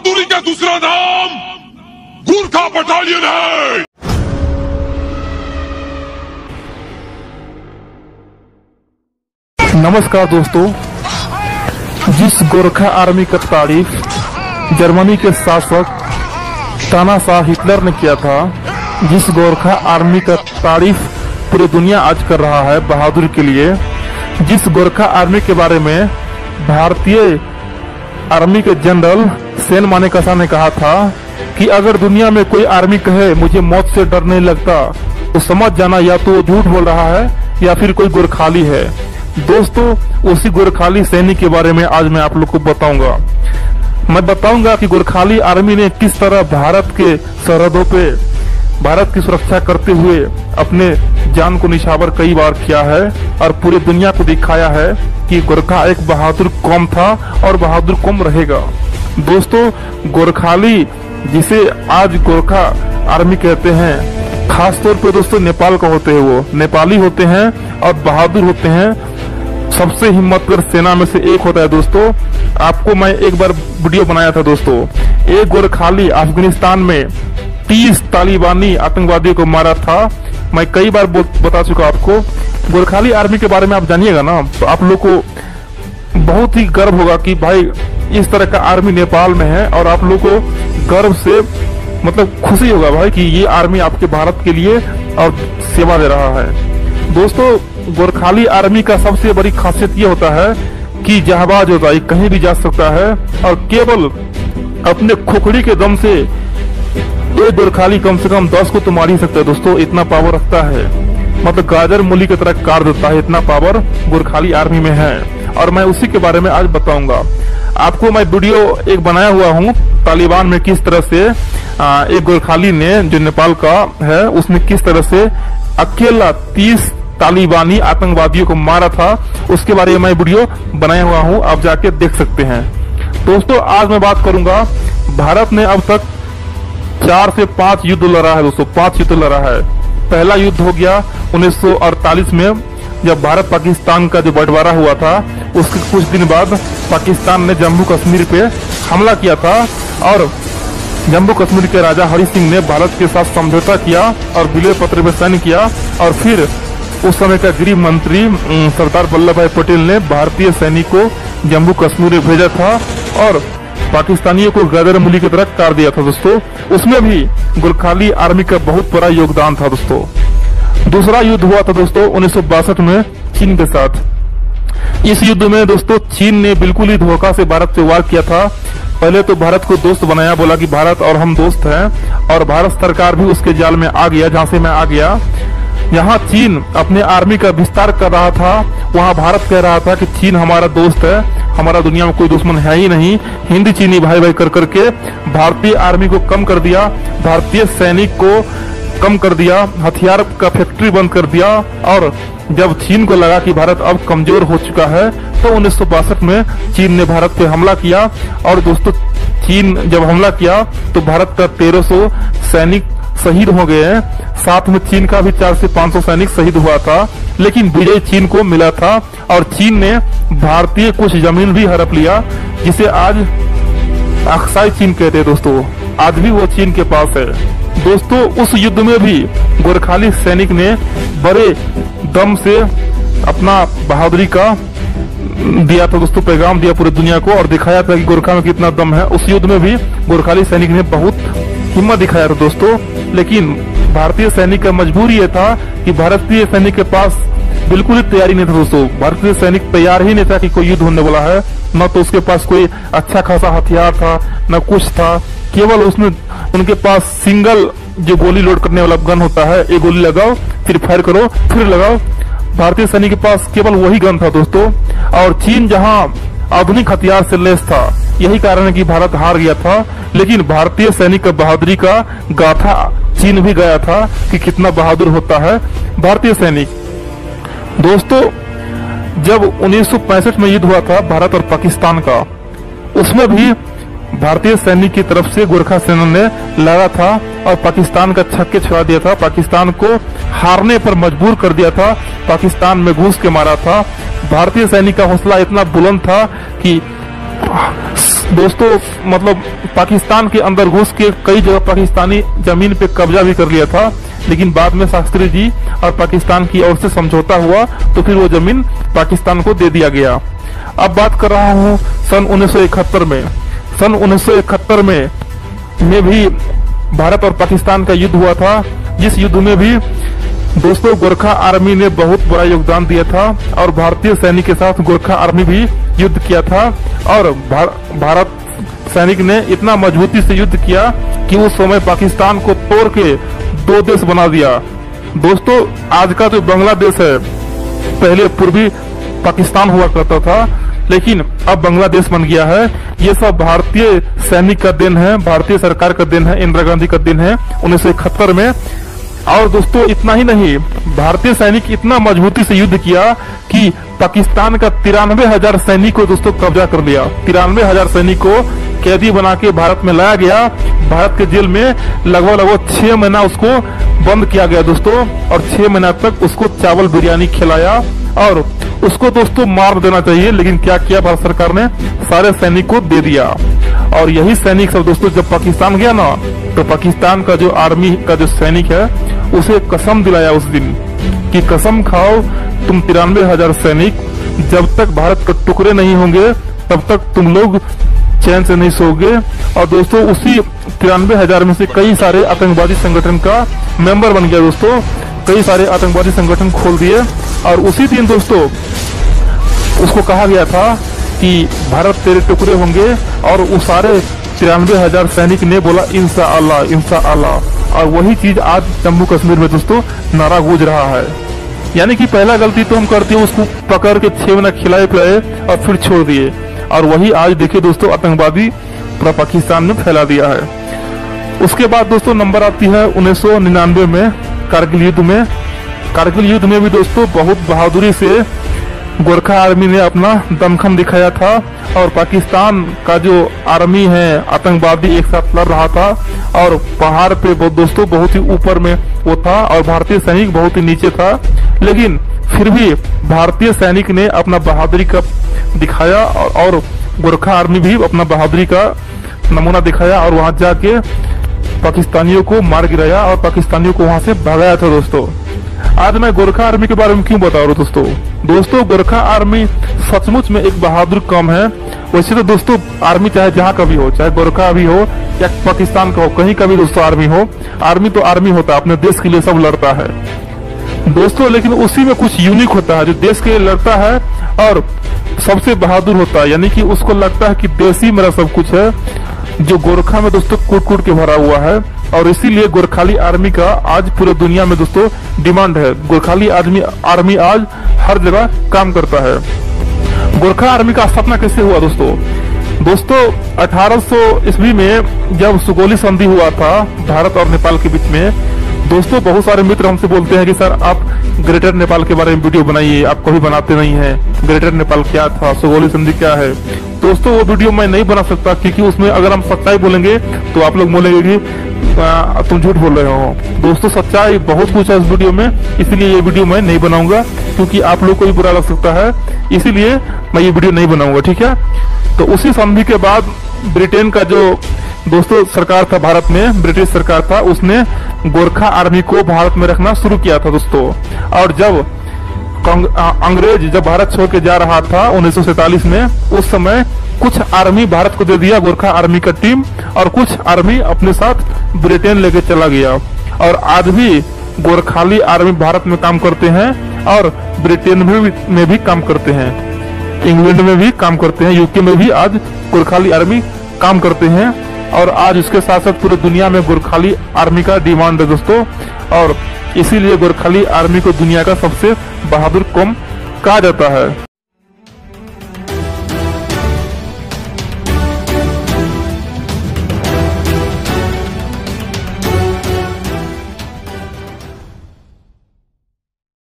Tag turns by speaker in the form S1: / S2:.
S1: बहादुरी का दूसरा नाम गूर्खा बटालियन है।
S2: नमस्कार दोस्तों, जिस गोरखा आर्मी का तारीफ जर्मनी के शासक तानाशाह हिटलर ने किया था, जिस गोरखा आर्मी का तारीफ पूरी दुनिया आज कर रहा है बहादुरी के लिए, जिस गोरखा आर्मी के बारे में भारतीय आर्मी के जनरल सेन मानेकशा ने कहा था कि अगर दुनिया में कोई आर्मी कहे मुझे मौत से डर नहीं लगता तो समझ जाना या तो झूठ बोल रहा है या फिर कोई गोरखाली है। दोस्तों, उसी गोरखाली सैनिक के बारे में आज मैं आप लोग को बताऊंगा। मैं बताऊंगा कि गोरखाली आर्मी ने किस तरह भारत के सरहदों पे भारत की सुरक्षा करते हुए अपने जान को निछावर कई बार किया है और पूरी दुनिया को दिखाया है कि गोरखा एक बहादुर कौम था और बहादुर कौम रहेगा। दोस्तों, गोरखाली जिसे आज गोरखा आर्मी कहते हैं, खास तौर पे दोस्तों नेपाल का होते हैं, वो नेपाली होते हैं और बहादुर होते हैं। सबसे हिम्मतगर सेना में से एक होता है दोस्तों। आपको मैं एक बार वीडियो बनाया था दोस्तों, एक गोरखाली अफगानिस्तान में 30 तालिबानी आतंकवादियों को मारा था। मैं कई बार बता चुका आपको। गोरखाली आर्मी के बारे में आप जानिएगा ना, तो आप लोग को बहुत ही गर्व होगा कि भाई इस तरह का आर्मी नेपाल में है और आप लोग को गर्व से मतलब खुशी होगा भाई कि ये आर्मी आपके भारत के लिए और सेवा दे रहा है। दोस्तों, गोरखाली आर्मी का सबसे बड़ी खासियत ये होता है कि जहाबाज होता है, कहीं भी जा सकता है और केवल अपने खोखड़ी के दम से एक गोरखाली कम से कम 10 को तो मार ही सकता है दोस्तों। इतना पावर रखता है, मतलब गाजर मूली की तरह काट देता है, इतना पावर गोरखाली आर्मी में है और मैं उसी के बारे में आज बताऊंगा आपको। मैं वीडियो एक बनाया हुआ हूँ तालिबान में किस तरह से एक गोरखाली ने जो नेपाल का है उसने किस तरह से अकेला 30 तालिबानी आतंकवादियों को मारा था, उसके बारे में मैं वीडियो बनाया हुआ हूँ, आप जाके देख सकते हैं। दोस्तों, आज मैं बात करूंगा भारत ने अब तक 4 से 5 युद्ध लड़ा है दोस्तों, 5 युद्ध लड़ा है। पहला युद्ध हो गया 1948 में, जब भारत पाकिस्तान का जो बंटवारा हुआ था उसके कुछ दिन बाद पाकिस्तान ने जम्मू कश्मीर पे हमला किया था और जम्मू कश्मीर के राजा हरि सिंह ने भारत के साथ समझौता किया और विलय पत्र में साइन किया और फिर उस समय का गृह मंत्री सरदार वल्लभ भाई पटेल ने भारतीय सैनिक को जम्मू कश्मीर में भेजा था और पाकिस्तानियों को गाजर मूली की तरह काट दिया था दोस्तों। उसमें भी गोरखाली आर्मी का बहुत बड़ा योगदान था दोस्तों। दूसरा युद्ध हुआ था दोस्तों 1962 में चीन के साथ। इस युद्ध में दोस्तों चीन ने बिल्कुल ही धोखा से भारत से वार किया था। पहले तो भारत को दोस्त बनाया, बोला कि भारत और हम दोस्त हैं और भारत सरकार भी उसके जाल में आ गया, जहां से मैं आ गया। यहाँ चीन अपने आर्मी का विस्तार कर रहा था, वहाँ भारत कह रहा था कि चीन हमारा दोस्त है, हमारा दुनिया में कोई दुश्मन है ही नहीं। हिंदी चीनी भाई भाई कर करके भारतीय आर्मी को कम कर दिया, भारतीय सैनिक को कम कर दिया, हथियार का फैक्ट्री बंद कर दिया और जब चीन को लगा कि भारत अब कमजोर हो चुका है तो 1962 में चीन ने भारत पे हमला किया और दोस्तों चीन जब हमला किया तो भारत का 1300 सैनिक शहीद हो गए हैं, साथ में चीन का भी 400 से 500 सैनिक शहीद हुआ था, लेकिन विजय चीन को मिला था और चीन ने भारतीय कुछ जमीन भी हड़प लिया, जिसे आज अक्साई चीन कहते हैं दोस्तों। आज भी वो चीन के पास है दोस्तों। उस युद्ध में भी गोरखाली सैनिक ने बड़े दम से अपना बहादुरी का दिया था दोस्तों, पैगाम दिया पूरी दुनिया को और दिखाया था कि गोरखा में कितना दम है। उस युद्ध में भी गोरखाली सैनिक ने बहुत हिम्मत दिखाया था दोस्तों, लेकिन भारतीय सैनिक का मजबूरी ये था कि भारतीय सैनिक के पास बिल्कुल ही तैयारी नहीं था दोस्तों। भारतीय सैनिक तैयार ही नहीं था कि कोई युद्ध होने वाला है, न तो उसके पास कोई अच्छा खासा हथियार था न कुछ था। केवल उसमें उनके पास सिंगल जो गोली लोड करने वाला गन होता है, एक गोली लगाओ फिर फायर करो फिर लगाओ, भारतीय सैनिक के पास केवल वही गन था दोस्तों। और चीन जहां आधुनिक हथियार से लैस था, यही कारण है कि भारत हार गया था। लेकिन भारतीय सैनिक का बहादुरी का गाथा चीन भी गया था कि कितना बहादुर होता है भारतीय सैनिक। दोस्तों, जब 1965 में युद्ध हुआ था भारत और पाकिस्तान का, उसमें भी भारतीय सैनिक की तरफ से गोरखा सेना ने लड़ा था और पाकिस्तान का छक्के छुड़ा दिया था, पाकिस्तान को हारने पर मजबूर कर दिया था, पाकिस्तान में घुस के मारा था। भारतीय सैनिक का हौसला इतना बुलंद था कि दोस्तों मतलब पाकिस्तान के अंदर घुस के कई जगह पाकिस्तानी जमीन पे कब्जा भी कर लिया था, लेकिन बाद में शास्त्री जी और पाकिस्तान की ओर से समझौता हुआ तो फिर वो जमीन पाकिस्तान को दे दिया गया। अब बात कर रहा हूँ सन 1971 में। सन 1971 में भी भारत और पाकिस्तान का युद्ध हुआ था, जिस युद्ध में भी दोस्तों गोरखा आर्मी ने बहुत बड़ा योगदान दिया था और भारतीय सैनिक के साथ गोरखा आर्मी भी युद्ध किया था। और भारत सैनिक ने इतना मजबूती से युद्ध किया कि उस समय पाकिस्तान को तोड़ के 2 देश बना दिया। दोस्तों आज का जो बांग्लादेश है, पहले पूर्वी पाकिस्तान हुआ करता था, लेकिन अब बांग्लादेश बन गया है। ये सब भारतीय सैनिक का देन है, भारतीय सरकार का देन है, इंदिरा गांधी का देन है 1971 में। और दोस्तों इतना ही नहीं, भारतीय सैनिक इतना मजबूती से युद्ध किया कि पाकिस्तान का 93,000 सैनिक को दोस्तों कब्जा कर लिया। 93,000 सैनिक को कैदी बना के भारत में लाया गया। भारत के जेल में लगभग 6 महीना उसको बंद किया गया दोस्तों, और 6 महीना तक उसको चावल बिरयानी खिलाया और उसको दोस्तों मार देना चाहिए, लेकिन क्या किया भारत सरकार ने, सारे सैनिक को दे दिया। और यही सैनिक सब दोस्तों जब पाकिस्तान गया ना, तो पाकिस्तान का जो आर्मी का जो सैनिक है उसे कसम दिलाया उस दिन कि कसम खाओ तुम 93,000 सैनिक, जब तक भारत के टुकड़े नहीं होंगे तब तक तुम लोग चैन से नहीं सोओगे। और दोस्तों उसी 93,000 में से कई सारे आतंकवादी संगठन का मेंबर बन गया दोस्तों, कई सारे आतंकवादी संगठन खोल दिए। और उसी दिन दोस्तों उसको कहा गया था कि भारत तेरे टुकड़े होंगे, और उस सारे 93,000 सैनिक ने बोला इंशाअल्लाह इंशाअल्लाह। और वही चीज आज जम्मू कश्मीर में दोस्तों नारा गूंज रहा है। यानी कि पहला गलती तो हम करते हैं, उसको पकड़ के 6 महीना खिलाए पिलाए और फिर छोड़ दिए, और वही आज देखिए दोस्तों आतंकवादी पूरा पाकिस्तान में फैला दिया है। उसके बाद दोस्तों नंबर आती है 1999 में कारगिल युद्ध में। कारगिल युद्ध में भी दोस्तों बहुत बहादुरी से गोरखा आर्मी ने अपना दमखम दिखाया था, और पाकिस्तान का जो आर्मी है आतंकवादी एक साथ लड़ रहा था, और पहाड़ पे दोस्तों बहुत ही ऊपर में वो था और भारतीय सैनिक बहुत ही नीचे था। लेकिन फिर भी भारतीय सैनिक ने अपना बहादुरी का दिखाया, और गोरखा आर्मी भी अपना बहादुरी का नमूना दिखाया, और वहां जाके पाकिस्तानियों को मार गिराया और पाकिस्तानियों को वहां से भगाया था दोस्तों। आज मैं गोरखा आर्मी के बारे में क्यों बता रहा हूँ दोस्तों गोरखा आर्मी सचमुच में एक बहादुर कौम है। वैसे तो दोस्तों आर्मी चाहे जहाँ का भी हो, चाहे गोरखा भी हो या पाकिस्तान का हो, कहीं का भी दोस्तों आर्मी हो, आर्मी तो आर्मी होता है, अपने देश के लिए सब लड़ता है दोस्तों। लेकिन उसी में कुछ यूनिक होता है, जो देश के लिए लड़ता है और सबसे बहादुर होता है, यानी कि उसको लगता है कि देश ही मेरा सब कुछ है, जो गोरखा में दोस्तों कूट कूट के भरा हुआ है। और इसीलिए गोरखाली आर्मी का आज पूरे दुनिया में दोस्तों डिमांड है। गोरखाली आर्मी आज हर जगह काम करता है। गोरखा आर्मी का स्थापना कैसे हुआ दोस्तों 1800 ईस्वी में जब सुगोली संधि हुआ था भारत और नेपाल के बीच में, दोस्तों बहुत सारे मित्र हमसे बोलते हैं कि सर आप ग्रेटर नेपाल के बारे में वीडियो बनाइए, आप कभी बनाते नहीं हैं। ग्रेटर नेपाल क्या था, सुगोली संधि क्या है? दोस्तों वो वीडियो मैं नहीं बना सकता, क्योंकि उसमें अगर हम सच्चाई बोलेंगे तो आप लोग बोलेंगे कि तुम झूठ बोल रहे हो। दोस्तों सच्चाई बहुत कुछ है इस वीडियो में, इसीलिए ये वीडियो मैं नहीं बनाऊंगा, क्योंकि आप लोग को भी बुरा लग सकता है, इसीलिए मैं ये वीडियो नहीं बनाऊंगा, ठीक है। तो उसी संधि के बाद ब्रिटेन का जो दोस्तों सरकार था, भारत में ब्रिटिश सरकार था, उसने गोरखा आर्मी को भारत में रखना शुरू किया था दोस्तों। और जब अंग्रेज जब भारत छोड़ के जा रहा था 1947 में, उस समय कुछ आर्मी भारत को दे दिया, गोरखा आर्मी का टीम, और कुछ आर्मी अपने साथ ब्रिटेन लेके चला गया। और आज भी गोरखाली आर्मी भारत में काम करते हैं और ब्रिटेन में भी काम करते हैं, इंग्लैंड में भी काम करते हैं, यूके में भी आज गोरखाली आर्मी काम करते हैं। और आज उसके साथ साथ पूरे दुनिया में गोरखाली आर्मी का डिमांड है दोस्तों, और इसीलिए गोरखाली आर्मी को दुनिया का सबसे बहादुर कौम कहा जाता है।